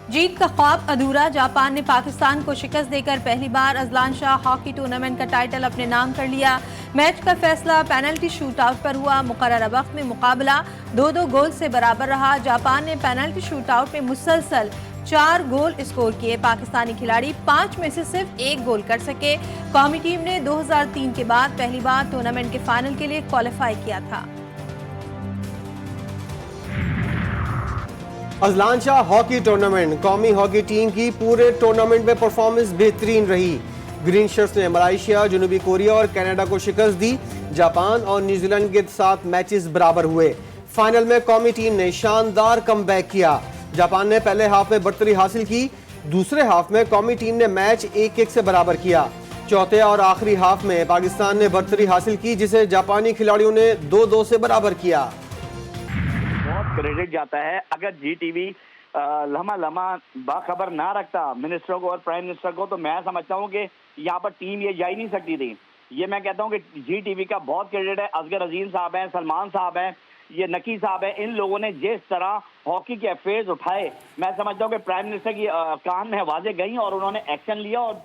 जीत का ख्वाब अधूरा। जापान ने पाकिस्तान को शिकस्त देकर पहली बार अजलान शाह हॉकी टूर्नामेंट का टाइटल अपने नाम कर लिया। मैच का फैसला पेनल्टी शूट आउट पर हुआ। मुकर्ररा वक्त में मुकाबला 2-2 गोल से बराबर रहा। जापान ने पेनल्टी शूट आउट में मुसलसल 4 गोल स्कोर किए। पाकिस्तानी खिलाड़ी 5 में से सिर्फ 1 गोल कर सके। कौमी टीम ने 2003 के बाद पहली बार टूर्नामेंट के फाइनल के लिए क्वालिफाई किया था। Azlan Shah hockey tournament. कौमी हॉकी टीम की पूरे टूर्नामेंट में परफॉर्मेंस बेहतरीन रही। ग्रीन शर्ट्स ने मलेशिया, जनूबी कोरिया और कनाडा को शिकस्त दी। जापान और न्यूजीलैंड के साथ मैचेस बराबर हुए। फाइनल में कौमी टीम ने शानदार कमबैक किया। जापान ने पहले हाफ में बढ़तरी हासिल की। दूसरे हाफ में कौमी टीम ने मैच 1-1 से बराबर किया। चौथे और आखिरी हाफ में पाकिस्तान ने बढ़तरी हासिल की, जिसे जापानी खिलाड़ियों ने 2-2 से बराबर किया। क्रेडिट जाता है। अगर जीटीवी लम्हा बाखबर ना रखता मिनिस्टरों को और प्राइम मिनिस्टर को, तो मैं समझता हूँ कि यहाँ पर टीम ये जा ही नहीं सकती थी। ये मैं कहता हूँ कि जीटीवी का बहुत क्रेडिट है। असगर अजीम साहब हैं, सलमान साहब हैं, ये नकी साहब हैं। इन लोगों ने जिस तरह हॉकी के अफेयर्स उठाए, मैं समझता हूँ कि प्राइम मिनिस्टर की कान में आवाजें गई और उन्होंने एक्शन लिया। और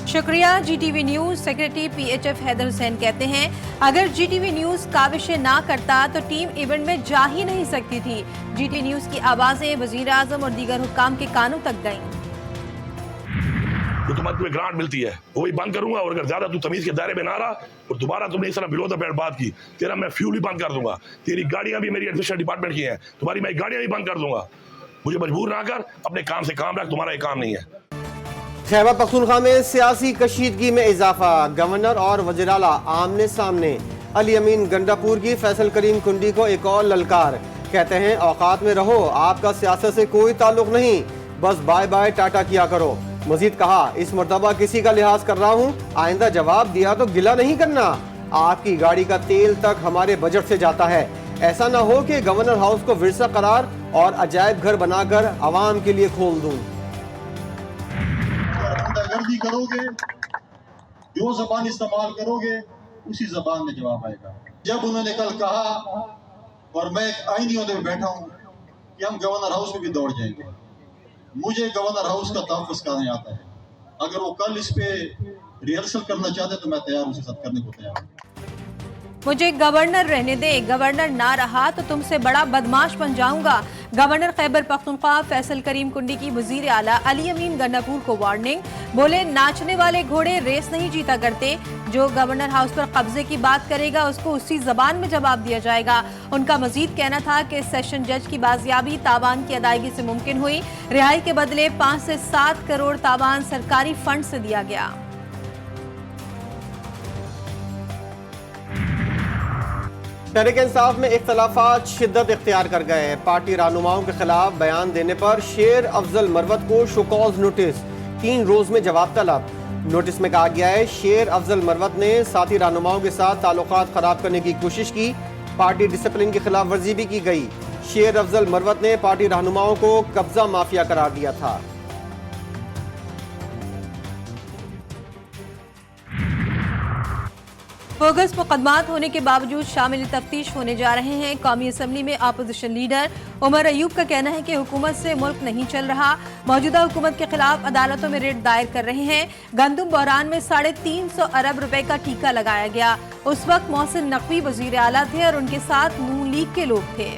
शुक्रिया। GTV news secretary PHF Haider Hussain कहते हैं, अगर जीटीवी न्यूज काविशें ना करता तो टीम इवेंट में जा ही नहीं सकती थी। जीटीवी न्यूज की आवाजें वजीर आजम और दीगर हुक्काम के कानों तक गईं। जो तुम्हें ग्रांट मिलती है वो भी बंद करूंगा, और अगर ज्यादा तू तमीज के दायरे में ना रहा और दोबारा तुमने इस तरह बिलो द बेल्ट बात की, तेरा मैं फ्यूल भी बंद कर दूंगा। तेरी गाड़ियां भी मेरी एडमिनिस्ट्रेशन डिपार्टमेंट की हैं, तुम्हारी मैं गाड़ियां भी बंद कर दूंगा। मुझे मजबूर ना कर, अपने काम से काम रख, तुम्हारा ये काम नहीं है। खैबर पख्तूनख्वा में सियासी कशीदगी में इजाफा। गवर्नर और वज़ीर आला आमने सामने। अली अमीन गंडापुर की फैसल करीम कुंडी को एक और ललकार। कहते हैं, औकात में रहो, आपका सियासत से कोई ताल्लुक नहीं, बस बाय बाय टाटा किया करो। मजीद कहा, इस मरतबा किसी का लिहाज कर रहा हूँ, आइंदा जवाब दिया तो गिला नहीं करना। आपकी गाड़ी का तेल तक हमारे बजट से जाता है। ऐसा ना हो कि गवर्नर हाउस को विरसा करार और अजायब घर बनाकर आवाम के लिए खोल दूं। गुंडागर्दी करोगे, जो जबान इस्तेमाल करोगे, उसी जबान में जवाब आएगा। जब उन्होंने कल कहा, और मैं एक आईनी होने में बैठा हूँ, कि हम गवर्नर हाउस में भी दौड़ जाएंगे, मुझे गवर्नर हाउस का तहफ़्फ़ुज़ करने आता है। अगर वो कल इस पे रिहर्सल करना चाहते तो मैं तैयार हूँ, उसे साथ करने को तैयार हूँ। मुझे गवर्नर रहने दे, गवर्नर ना रहा तो तुमसे बड़ा बदमाश बन जाऊंगा। गवर्नर खैबर पख्तूनख्वा फैसल करीम कुंडी की वजीर आला अली अमीन गंडापुर को वार्निंग। बोले, नाचने वाले घोड़े रेस नहीं जीता करते। जो गवर्नर हाउस पर कब्जे की बात करेगा उसको उसी जबान में जवाब दिया जाएगा। उनका मजीद कहना था कि सेशन जज की बाजियाबी तावान की अदायगी से मुमकिन हुई। रिहाई के बदले 5 से 7 करोड़ तावान सरकारी फंड से दिया गया। तहरीक इंसाफ में इख्तलाफात शिद्दत इख्तियार कर गए। पार्टी रहनुमाओं के खिलाफ बयान देने पर शेर अफजल मरवत को शोकॉज नोटिस, 3 रोज में जवाब तलब। नोटिस में कहा गया है, शेर अफजल मरवत ने साथी रहनुमाओं के साथ ताल्लुकात खराब करने की कोशिश की। पार्टी डिसिप्लिन की खिलाफ वर्जी भी की गई। शेर अफजल मरवत ने पार्टी रहनुमाओं को कब्जा माफिया करार दिया था। बोगस मुकदमात होने के बावजूद शामिल तफ्तीश होने जा रहे हैं। कौमी असम्बली में अपोजिशन लीडर उमर अयूब का कहना है कि हुकूमत से मुल्क नहीं चल रहा। मौजूदा हुकूमत के खिलाफ अदालतों में रिट दायर कर रहे हैं। गंदुम बहरान में 350 अरब रुपए का टीका लगाया गया। उस वक्त मोहसिन नकवी वजीर आला थे और उनके साथ नून लीग के लोग थे।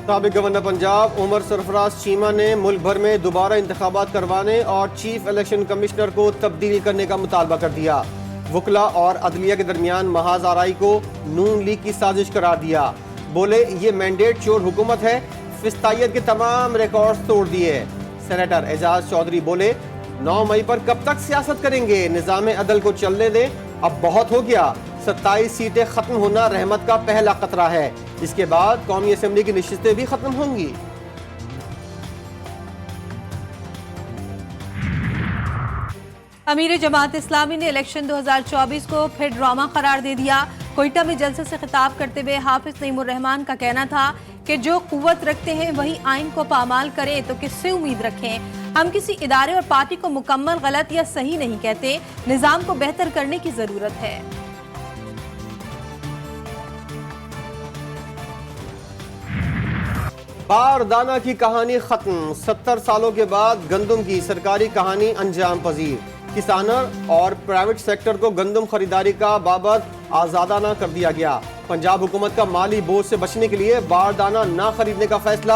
साबिक गवर्नर पंजाब उमर सरफराज चीमा ने मुल्क भर में दोबारा इंतखाबात करवाने और चीफ इलेक्शन कमिश्नर को तब्दील करने का मुतालबा कर दिया। वकला और अदलिया के दरमियान महाज आराई को नून लीग की साजिश करार दिया। बोले, ये मैंडेट चोर हुकूमत है, फिस्तायत के तमाम रिकॉर्ड तोड़ दिए। सेनेटर एजाज चौधरी बोले, 9 मई पर कब तक सियासत करेंगे, निज़ाम अदल को चलने दें, अब बहुत हो गया। 27 सीटें खत्म होना रहमत का पहला खतरा है, इसके बाद कौमी असेंबली की नशिस्तें भी खत्म होंगी। अमीर जमात इस्लामी ने इलेक्शन 2024 को फिर ड्रामा करार दे दिया। कोयटा में जलसे से खिताब करते हुए हाफिज नईमुर रहमान का कहना था कि जो कुव्वत रखते हैं वही आइन को पामाल करें तो किससे उम्मीद रखें। हम किसी इदारे और पार्टी को मुकम्मल गलत या सही नहीं कहते, निजाम को बेहतर करने की जरूरत है। बारदाना की कहानी खत्म। 70 सालों के बाद गंदम की सरकारी कहानी अंजाम पजीर। किसानों और प्राइवेट सेक्टर को गंदम खरीदारी का बाबत आजादाना कर दिया गया। पंजाब हुकूमत का माली बोझ से बचने के लिए बारदाना ना खरीदने का फैसला।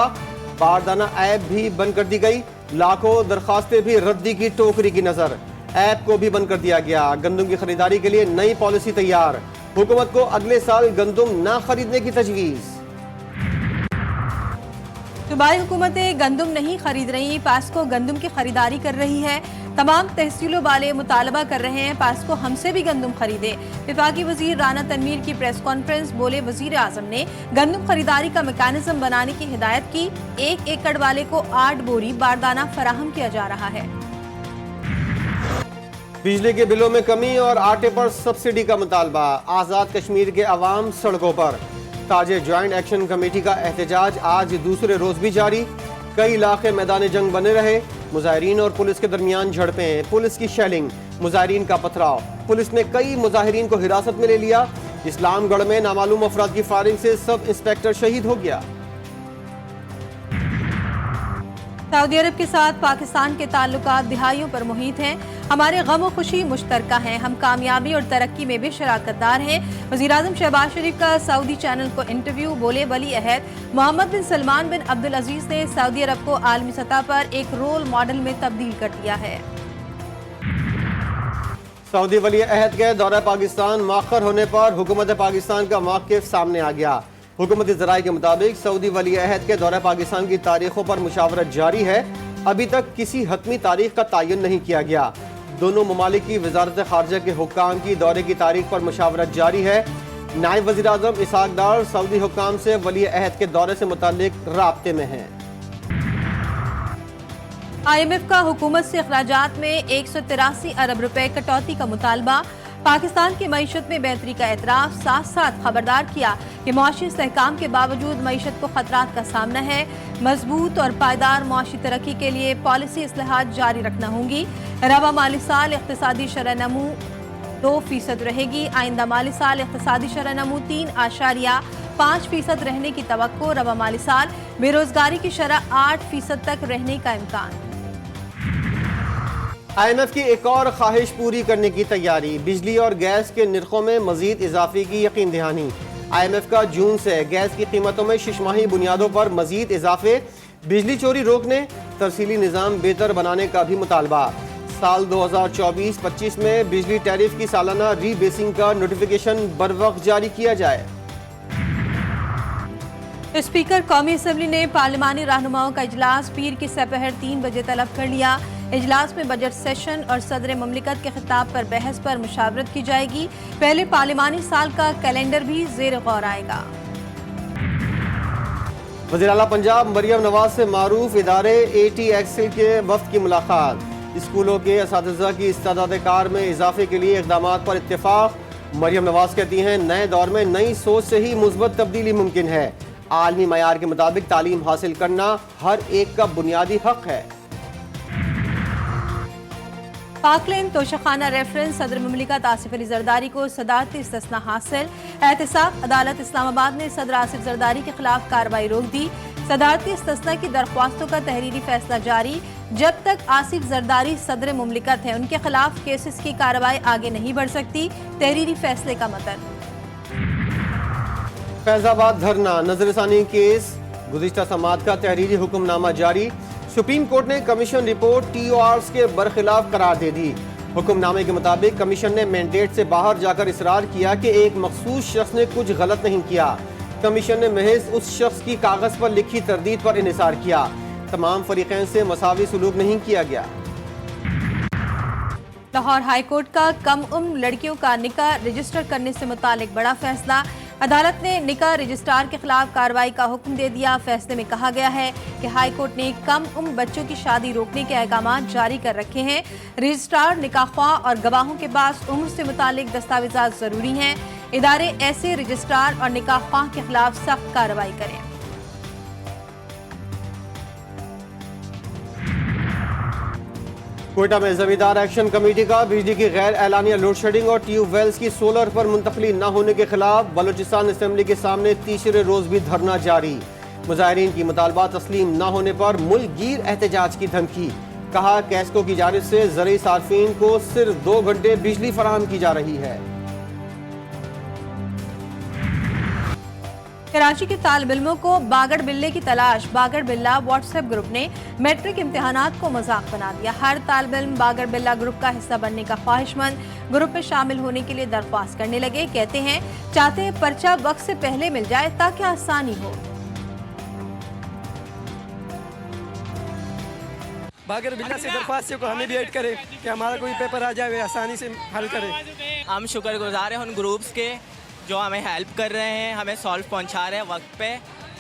बारदाना ऐप भी बंद कर दी गई। लाखों दरखास्तें भी रद्दी की टोकरी की नजर। ऐप को भी बंद कर दिया गया। गंदम की खरीदारी के लिए नई पॉलिसी तैयार। हुकूमत को अगले साल गंदम ना खरीदने की तजवीज़। सूबाई हुकूमतें गंदम नहीं खरीद रही, पास्को गंदम की खरीदारी कर रही है। तमाम तहसीलों वाले मुतालबा कर रहे हैं पास्को हमसे भी गंदम खरीदे। विफाकी वजीर राना तनवीर की प्रेस कॉन्फ्रेंस। बोले वजीर आजम ने गंदम खरीदारी का मैकेनिज्म बनाने की हिदायत की। 1 एकड़ वाले को 8 बोरी बारदाना फराहम किया जा रहा है। बिजली के बिलों में कमी और आटे पर सब्सिडी का मुतालबा। आज़ाद कश्मीर के अवाम सड़कों पर। ताजे ज्वाइंट एक्शन कमेटी का एहतजाज आज दूसरे रोज भी जारी। कई इलाके मैदान जंग बने रहे। मुजाहिरीन और पुलिस के दरमियान झड़पें, पुलिस की शेलिंग, मुजाहिरीन का पथराव। पुलिस ने कई मुजाहिरीन को हिरासत में ले लिया। इस्लामगढ़ में नामालूम अफराद की फायरिंग से सब इंस्पेक्टर शहीद हो गया। सऊदी अरब के साथ पाकिस्तान के ताल्लुकात दिहाइयों पर मुहित हैं। हमारे गम और खुशी मुश्तरका हैं। हम कामयाबी और तरक्की में भी शराकतदार हैं। वज़ीर-ए-आज़म शहबाज शरीफ का सऊदी चैनल को इंटरव्यू। बोले वली अहद मोहम्मद बिन सलमान बिन अब्दुल अजीज ने सऊदी अरब को आलमी सतह पर एक रोल मॉडल में तब्दील कर दिया है। सऊदी वली अहद के दौरा पाकिस्तान मौखर होने पर हुकूमत पाकिस्तान का मौक़िफ़ सामने आ गया। हुकूमती ज़राए के मुताबिक सऊदी वली अहद के दौरा पाकिस्तान की तारीखों पर मुशावरत जारी है। अभी तक किसी हतमी तारीख का तयन नहीं किया गया। दोनों ममालिक की वजारत खारजा के हुक्काम की दौरे की तारीख पर मुशावरत जारी है। नायब वज़ीर आज़म इसहाक डार सऊदी हुक्काम से वली अहद के दौरे से मुताल्लिक राब्ते में हैं। IMF का हुकूमत से अखराजात में 183 अरब रुपए कटौती का मुतालबा। पाकिस्तान की मईशत में बेहतरी का एतराफ़। साथ साथ खबरदार किया कि मुआशी इस्तेहकाम के बावजूद मईशत को खतरात का सामना है। मजबूत और पायदार मुआशी तरक्की के लिए पॉलिसी इस्लाहात जारी रखना होंगी। रवा माली साल इक़्तिसादी शरह नमू 2% रहेगी। आइंदा माली साल इक़्तिसादी शरह नमू 3.5% रहने की तवक्को। रवा माली साल बेरोजगारी की शरह 8% तक रहने का इम्कान। IMF की एक और ख्वाहिश पूरी करने की तैयारी। बिजली और गैस के निर्खों में मजीद इजाफे की यकीन दहानी। IMF का जून से गैस की कीमतों में शिशमाही बुनियादों पर मजीद इजाफे। बिजली चोरी रोकने, तरसीली निज़ाम बेहतर बनाने का भी मुतालबा। साल 2024-25 में बिजली टैरिफ की सालाना रीबेसिंग का नोटिफिकेशन बर वक्त जारी किया जाए। स्पीकर कौमी असम्बली ने पार्लिमानी रहनुमाओं का इजलास पीर की सपहर 3 बजे तलब कर लिया। इजलास में बजट सेशन और सदर ममलिकत के खिताब पर बहस पर मुशावरत की जाएगी। पहले पार्लिमानी साल का कैलेंडर भी ज़ेर गौर आएगा। वज़ीर आला पंजाब मरियम नवाज से मारूफ इदारे ATXL के वफ्द की मुलाकात। स्कूलों के असातिज़ा की इस्तादात कार में इजाफे के लिए इक़दामात पर इत्तेफाक। मरियम नवाज कहती हैं नए दौर में नई सोच से ही मुस्बत तब्दीली मुमकिन है। आलमी मयार के मुताबिक तालीम हासिल करना हर एक का बुनियादी हक है। पाकलैंड तोशाखाना रेफरेंस सदर ममलिकत आसिफ अली जरदारी को सदारती इस्तिस्ना हासिल। एहतसाब अदालत इस्लामाबाद ने सदर आसिफ जरदारी के खिलाफ कार्रवाई रोक दी। सदारती इस्तिस्ना की दरख्वास्तों का तहरीरी फैसला जारी। जब तक आसिफ जरदारी सदर ममलिकत है उनके खिलाफ केसेस की कार्रवाई आगे नहीं बढ़ सकती। तहरीरी फैसले का मतन। फैजाबाद धरना नजरसानी केस गुज़िश्ता समात का तहरीरी हुक्मनामा जारी। सुप्रीम कोर्ट ने कमीशन रिपोर्ट TORs के बरखिलाफ करार दे दी। हुक्मनामे के मुताबिक कमीशन ने मैंडेट से बाहर जाकर इसरार किया कि एक मखसूस शख्स ने कुछ गलत नहीं किया। कमीशन ने महज उस शख्स की कागज पर लिखी तरदीद पर इन्हिसार किया। तमाम फरीकैन से मसावी सलूक नहीं किया गया। लाहौर हाई कोर्ट का कम उम्र लड़कियों का निकाह रजिस्टर करने से मुतालिक बड़ा फैसला। अदालत ने निकाह रजिस्ट्रार के खिलाफ कार्रवाई का हुक्म दे दिया। फैसले में कहा गया है कि हाई कोर्ट ने कम उम्र बच्चों की शादी रोकने के अहकाम जारी कर रखे हैं। रजिस्ट्रार निकाहख्वाह और गवाहों के पास उम्र से मुतालिक दस्तावेजात जरूरी हैं। इदारे ऐसे रजिस्ट्रार और निकाहख्वाह के खिलाफ सख्त कार्रवाई करें। कोयटा में जमींदार एक्शन कमेटी का बिजली की गैर एलानिया लोड शेडिंग और ट्यूबवेल्स की सोलर पर मुंतकली न होने के खिलाफ बलूचिस्तान असेंबली के सामने तीसरे रोज भी धरना जारी। मुजाहिरीन की मुतालबा तस्लीम न होने पर मुल्क गिर एहतजाज की धमकी। कहा कैस्को की जानिब से ज़रूरी सार्फिन को सिर्फ 2 घंटे बिजली फराहम की जा रही है। कराची के तालिब इल्मों को बागड़ बिल्ले की तलाश। बागड़ बिल्ला व्हाट्सएप ग्रुप ने मैट्रिक इम्तिहानात को मजाक बना दिया। हर तालिब इल्म बागड़ बिल्ला ग्रुप का हिस्सा बनने का ख्वाहिशमंद ग्रुप में शामिल होने के लिए दरख्वास्त करने लगे। कहते हैं चाहते हैं पर्चा वक्त से पहले मिल जाए ताकि आसानी हो। बागड़ बिल्ला से दरख्वास्त है को हमें भी ऐड करे कि हमारा कोई पेपर आ जाए आसानी से हल करे। हम शुक्रगुजार हैं उन ग्रुप्स के जो हमें हेल्प कर रहे हैं, हमें सॉल्व पहुंचा रहे हैं वक्त पे।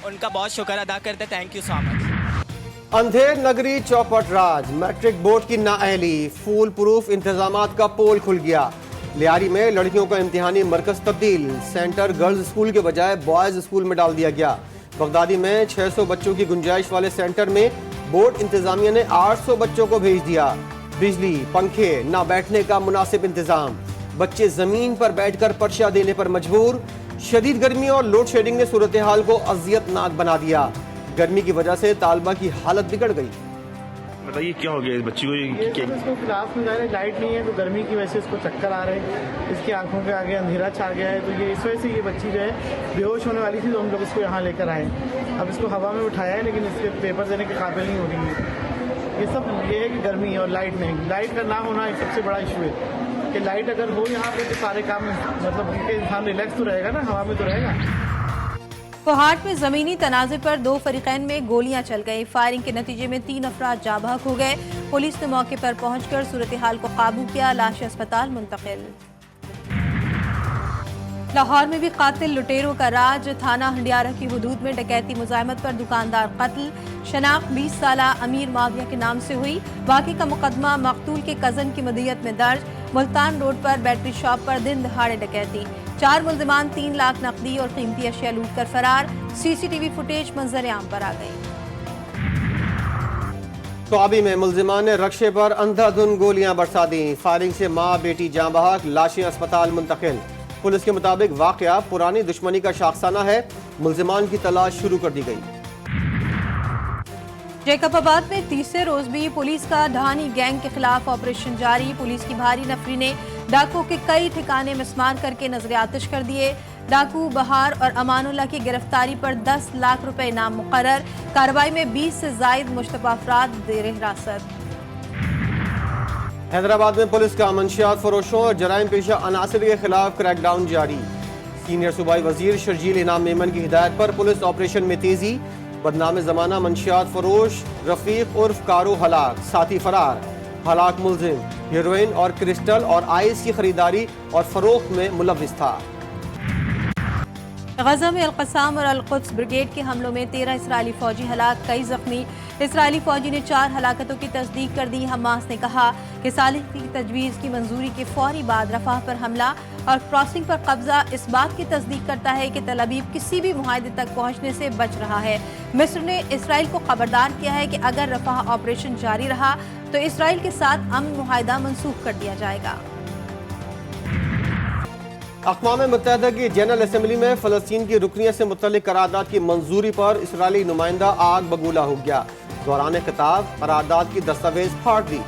उनका बहुत शुक्र अदा करते हैं। Thank you so much. Andher Nagari चौपट राज। मैट्रिक बोर्ड की नाअहली, फूल प्रूफ इंतजामात का पोल खुल गया। लियारी में लड़कियों का इम्तिहानी मरकज तब्दील। सेंटर गर्ल्स स्कूल के बजाय बॉयज स्कूल में डाल दिया गया। बगदादी में 600 बच्चों की गुंजाइश वाले सेंटर में बोर्ड इंतजामिया ने 800 बच्चों को भेज दिया। बिजली, पंखे, न बैठने का मुनासिब इंतजाम। बच्चे जमीन पर बैठकर पर्चा देने पर मजबूर। शदीद गर्मी और लोड शेडिंग ने सूरत हाल को अजियतनाक बना दिया। गर्मी की वजह से तालबा की हालत बिगड़ गई। बताइए क्या हो गया इस बच्ची को? इसको क्लास में जाए लाइट नहीं है तो गर्मी की वजह से इसको चक्कर आ रहे हैं। इसकी आंखों के आगे अंधेरा छा गया है तो ये इस वजह से ये बच्ची जो है बेहोश होने वाली थी तो हम लोग इसको यहाँ लेकर आए। अब इसको हवा में उठाया है लेकिन इसके पेपर देने के काबिल नहीं हो रही है। ये सब ये है कि गर्मी और लाइट नहीं, लाइट का ना होना एक सबसे बड़ा इशू है कि लाइट अगर हो यहाँ पे तो सारे काम मतलब उनके इंसान रिलैक्स तो रहेगा ना, हवा में तो रहेगा। कोहाट में जमीनी तनाज़े पर 2 फरीकैन में गोलियां चल गई। फायरिंग के नतीजे में 3 अफराद जाँ बहक हो गए। पुलिस ने मौके पर पहुंचकर सूरत हाल को काबू किया। लाशें अस्पताल मुंतकिल। लाहौर में भी कातिल लुटेरों का राज। थाना हंडियारा की हुदूद में डकैती मुजाहिमत पर दुकानदार कत्ल। शनाख्त 20 साला अमीर माविया के नाम से हुई। वाक़ई का मुकदमा मकतूल के कज़न की मदियत में दर्ज। मुल्तान रोड पर बैटरी शॉप पर दिन दहाड़े डकैती। 4 मुल्जिमान 3 लाख नकदी और कीमती अशिया लूट कर फरार। सीसीटीवी फुटेज मंजर आम पर आ गई। तौबी में मुल्जिमान ने रक्शे पर अंधाधुन गोलियां बरसा दी। फायरिंग से माँ बेटी जाँ बहक, लाशें अस्पताल मुंतकिल। पुलिस के मुताबिक वाकया पुरानी दुश्मनी का शाखसाना है। मुल्जिमान की तलाश शुरू कर दी गई। जैकबाबाद में तीसरे रोज भी पुलिस का ढानी गैंग के खिलाफ ऑपरेशन जारी। पुलिस की भारी नफरी ने डाकुओं के कई ठिकाने मिसमार करके नजर आतिश कर दिए। डाकू बहार और अमानुल्लाह की गिरफ्तारी पर 10 लाख रुपए इनाम मुकर्रर। कार्रवाई में 20 से जायद मुश्तबा अफराद जेर हिरासत। हैदराबाद में पुलिस का मंशियात फरोशों और जराइम पेशा अनासिर के खिलाफ क्रैकडाउन जारी। सीनियर सूबाई वजीर शर्जील इनाम मेमन की हिदायत पर पुलिस ऑपरेशन में तेजी। बदनाम जमाना मंशियात फरोश रफीक उर्फ कारू हलाक, साथी फरार। हलाक मुल्जिम हेरोइन और क्रिस्टल और आइस की खरीदारी और फरोख्त में मुलव्विस था। गजा में अल-क़स्साम और अल-कुद्स ब्रिगेड के हमलों में 13 इसराइली फौजी हलाक, कई जख्मी। इसराइली फौजी ने 4 हलाकतों की तस्दीक कर दी। हमास ने कहा कि सालिह की तजवीज़ की मंजूरी के फौरी बाद रफाह पर हमला और क्रॉसिंग पर कब्जा इस बात की तस्दीक करता है कि तल अवीव किसी भी मुआहदे तक पहुंचने से बच रहा है। मिस्र ने इसराइल को खबरदार किया है कि अगर रफाह ऑपरेशन जारी रहा तो इसराइल के साथ अमन मुआहदा मनसूख कर दिया जाएगा। अक़वाम मुत्तहिदा की जनरल असम्बली में फ़लस्तीन की रुकनियत से मुतल्लिक़ करारदाद की मंजूरी पर इसराइली नुमाइंदा आग बगूला हो गया। दौरान खिताब करारदाद की दस्तावेज फाड़ दी।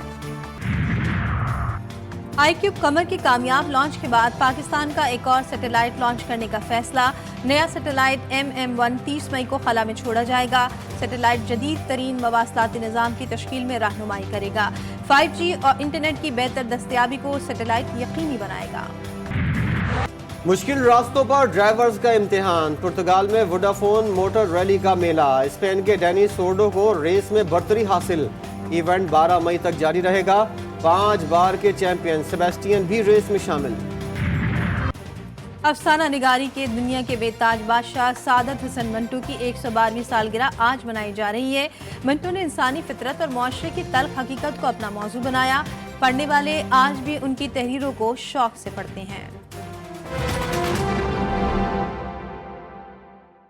आईक्यूब कमर की कामयाब लॉन्च के बाद पाकिस्तान का एक और सैटेलाइट लॉन्च करने का फैसला। नया सैटेलाइट MM-1 30 मई को खला में छोड़ा जाएगा। सैटेलाइट जदीद तरीन मवासलाती निज़ाम की तश्कील में रहनुमाई करेगा। 5G और इंटरनेट की बेहतर दस्तयाबी को सैटेलाइट यकीनी बनाएगा। मुश्किल रास्तों पर ड्राइवर्स का इम्तिहान। पुर्तगाल में वोडाफोन मोटर रैली का मेला। स्पेन के डेनिस सोर्डो को रेस में बर्तरी हासिल। इवेंट 12 मई तक जारी रहेगा। 5 बार के चैंपियन सेबेस्टियन भी रेस में शामिल। अफसाना निगारी के दुनिया के बेताज बादशाह सादत हसन मंटो की 112वीं सालगिरह आज मनाई जा रही है। मंटो ने इंसानी फितरत और मुआशरे की तल्ख हकीकत को अपना मौजू बनाया। पढ़ने वाले आज भी उनकी तहरीरों को शौक से पढ़ते हैं।